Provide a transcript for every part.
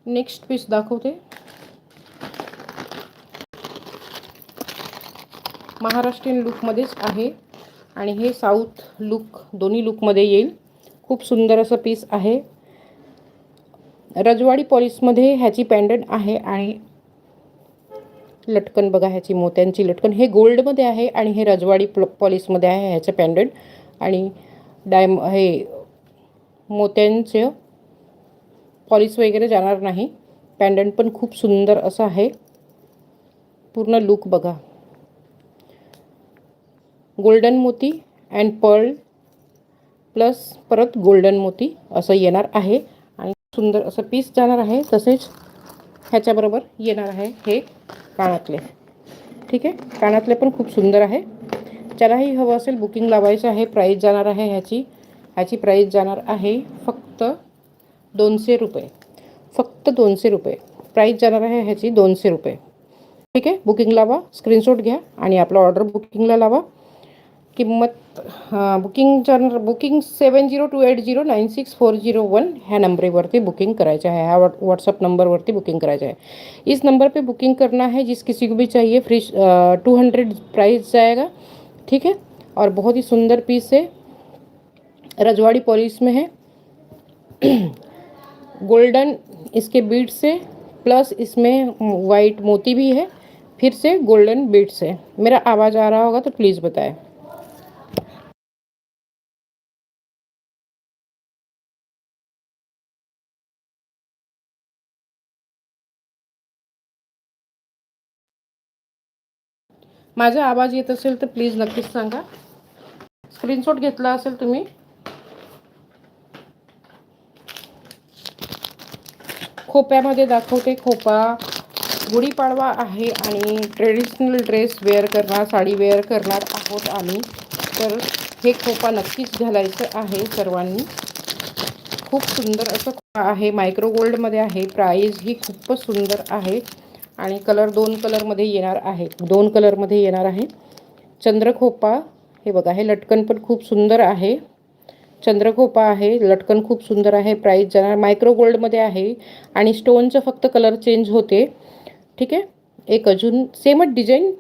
Next piece दाखवते. महाराष्ट्रीयन लुकमध्येच आहे आणि हे साऊथ लुक, दोन्ही लुकमध्ये येईल. खूप सुंदर असं पीस आहे. रजवाडी पॉलिशमध्ये ह्याची पॅन्डंट आहे आणि लटकन बघा, ह्याची मोत्यांची लटकन. हे गोल्डमध्ये आहे आणि हे रजवाडी पॉलिशमध्ये आहे ह्याचं पॅन्डंट. आणि हे मोत्यांचे पॉलिश वगैरे जाणार नाही. पॅन्डंट पण खूप सुंदर असं आहे. पूर्ण लुक बघा. गोल्डन मोती अँड पर्ल प्लस परत गोल्डन मोती असं येणार आहे आणि सुंदर असं पीस जाणार आहे. तसेच ह्याच्याबरोबर येणार आहे हे कानातले. ठीक आहे, कानातले पण खूप सुंदर आहे. ज्यालाही हवं असेल बुकिंग लावायचं आहे. प्राईस जाणार आहे ह्याची प्राईस जाणार आहे फक्त 200 रुपये. फक्त 200 रुपये प्राईस जाणार आहे ह्याची, 200 रुपये. ठीक आहे, बुकिंग लावा, स्क्रीनशॉट घ्या आणि आपला ऑर्डर बुकिंगला लावा. किंमत बुकिंग 7028096401 ह्या नंबरवरती बुकिंग करायचा है. ह्या व्हाट्सअप नंबरवरती बुकिंग करायचा है. इस नंबर पे बुकिंग करना है. जिस किसी को भी चाहिए फ्री 200 प्राइस जाएगा. ठीक है, और बहुत ही सुंदर पीस है, रजवाड़ी पॉलिश में है. गोल्डन इसके बीड से प्लस इसमें वाइट मोती भी है, फिर से गोल्डन बीड्स है. मेरा आवाज़ आ रहा होगा तो प्लीज़ बताएं. माझा आवाज येत असेल तर प्लीज नक्कीच सांगा. स्क्रीनशॉट घेतला असेल तुम्ही. खोप्यामध्ये दाखवते. खोपा गुढीपाडवा आहे आणि ट्रेडिशनल ड्रेस वेअर करणार, साडी वेअर करणार आहोत आम्ही, तर हे खोपा नक्कीच घालायचं आहे सर्वांनी. खूप सुंदर असं खोपा आहे, मायक्रो गोल्डमध्ये आहे. प्राईस ही खूपच सुंदर आहे आणि कलर 2 कलरमध्ये येणार आहे. 2 कलरमध्ये येणार आहे. चंद्रखोपा हे बघा, हे लटकन पण खूप सुंदर आहे. चंद्रखोपा आहे, लटकन खूप सुंदर आहे. प्राईस जाणार मायक्रो गोल्डमध्ये आहे आणि स्टोनचं फक्त कलर चेंज होते. ठीक आहे, एक अजून सेमच डिझाईन,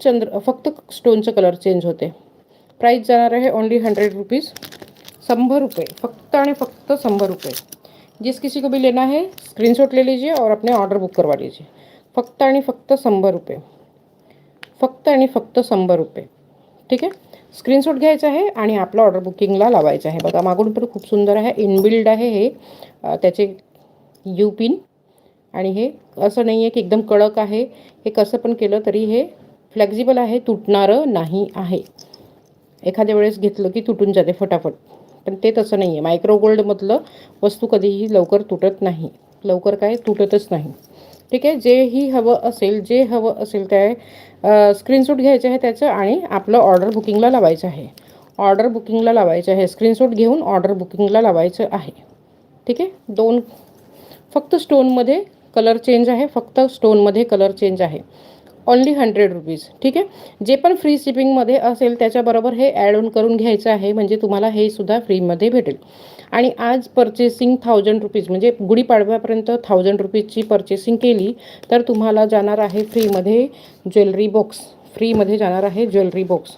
फक्त स्टोनचं कलर चेंज होते. प्राईस जाणार आहे ओनली 100 रुपीज़. 100 रुपये फक्त आणि फक्त 100 रुपये. जिस किसी को भी लेना है स्क्रीनशॉट ले लीजिए और अपने ऑर्डर बुक करवा लीजिए. फक्त आणि फक्त 100 रुपये. फक्त आणि फक्त 100 रुपये. ठीक आहे, स्क्रीनशॉट घ्यायचा आहे आणि आपला ऑर्डर बुकिंगला लावायचा आहे. बघा, मागून पण खूप सुंदर आहे. इनबिल्ड आहे हे त्याचे यू पिन. आणि हे असं नाही आहे की एकदम कडक आहे. हे कसं पण केलं तरी हे फ्लेक्झिबल आहे, तुटणारं नाही आहे. एखाद्या वेळेस घेतलं की तुटून जाते फटाफट, पण ते तसं नाही आहे. मायक्रो गोल्डमधलं वस्तू कधीही लवकर तुटत नाही, लवकर काय तुटतच नाही. ठीक आहे, जे हवं असेल त्या स्क्रीनशॉट घ्यायचं आहे त्याचं आणि आपलं ऑर्डर बुकिंगला लावायचं आहे. ऑर्डर बुकिंगला लावायचं आहे. स्क्रीनशॉट घेऊन ऑर्डर बुकिंगला लावायचं आहे. ठीक आहे, 2 फक्त स्टोनमध्ये कलर चेंज आहे. फक्त स्टोनमध्ये कलर चेंज आहे. Only 100 rupees. ठीक आहे, जे पण फ्री शिपिंगमध्ये असेल त्याच्याबरोबर हे ॲड ऑन करून घ्यायचं आहे, म्हणजे तुम्हाला हे सुद्धा फ्रीमध्ये भेटेल. आणि आज पर्चेसिंग 1000 रुपीज़ म्हणजे गुढीपाडव्यापर्यंत 1000 रुपीजची पर्चेसिंग केली तर तुम्हाला जाणार आहे फ्रीमध्ये ज्वेलरी बॉक्स. फ्रीमध्ये जाणार आहे ज्वेलरी बॉक्स.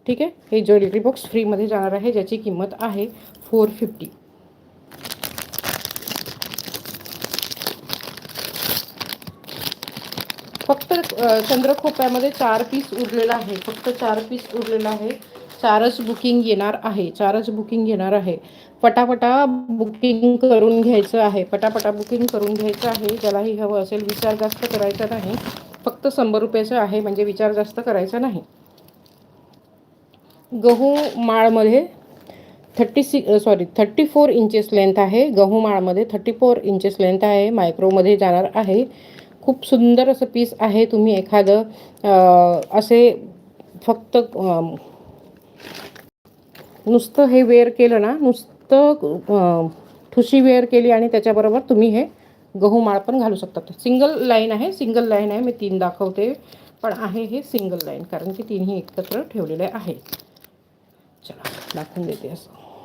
ठीक आहे, हे ज्वेलरी बॉक्स फ्रीमध्ये जाणार आहे, ज्याची किंमत आहे 450. फक्त चंद्रखोप्यामध्ये 4 पीस उरलेला आहे. फक्त 4 पीस उरलेला आहे. 4च बुकिंग येणार आहे. 4च बुकिंग येणार आहे. पटापटा बुकिंग करून घ्यायचं आहे. पटापटा बुकिंग करून घ्यायचं आहे. ज्यालाही हवं असेल. विचार जास्त करायचा नाही. फक्त 100 रुपयाचं आहे, म्हणजे विचार जास्त करायचा नाही. गहू माळमध्ये 34 इंचेस लेंथ आहे. गहू माळमध्ये 34 इंचेस लेंथ आहे. मायक्रोमध्ये जाणार आहे. खूप सुंदर असं पीस आहे. तुम्ही एखादं असे फक्त नुसतं हे वेअर केलं ना, नुसतं ठुशी वेअर केली आणि त्याच्याबरोबर तुम्ही हे गहू माळ पण घालू शकता. सिंगल लाईन आहे. मी 3 दाखवते, पण आहे हे सिंगल लाईन, कारण की 3ही एकत्र ठेवलेले आहे. चला दाखवून देते असं.